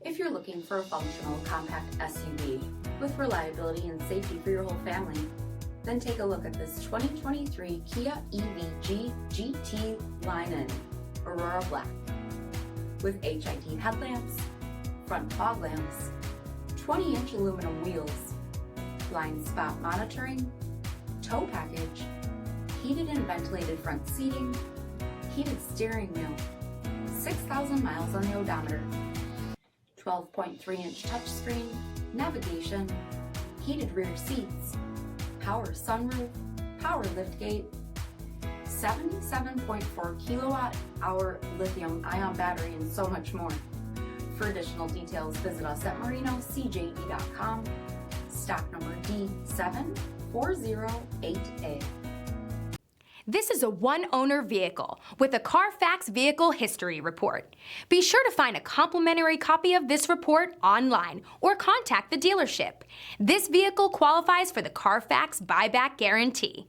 If you're looking for a functional compact SUV with reliability and safety for your whole family, then take a look at this 2023 Kia EV6 GT-Line in Aurora Black. With HID headlamps, front fog lamps, 20-inch aluminum wheels, blind spot monitoring, tow package, heated and ventilated front seating, heated steering wheel, 6,000 miles on the odometer, 12.3-inch touchscreen, navigation, heated rear seats, power sunroof, power liftgate, 77.4 kilowatt-hour lithium-ion battery, and so much more. For additional details, visit us at MarinoCJD.com, stock number D7408A. This is a one-owner vehicle with a Carfax Vehicle History Report. Be sure to find a complimentary copy of this report online or contact the dealership. This vehicle qualifies for the Carfax Buyback Guarantee.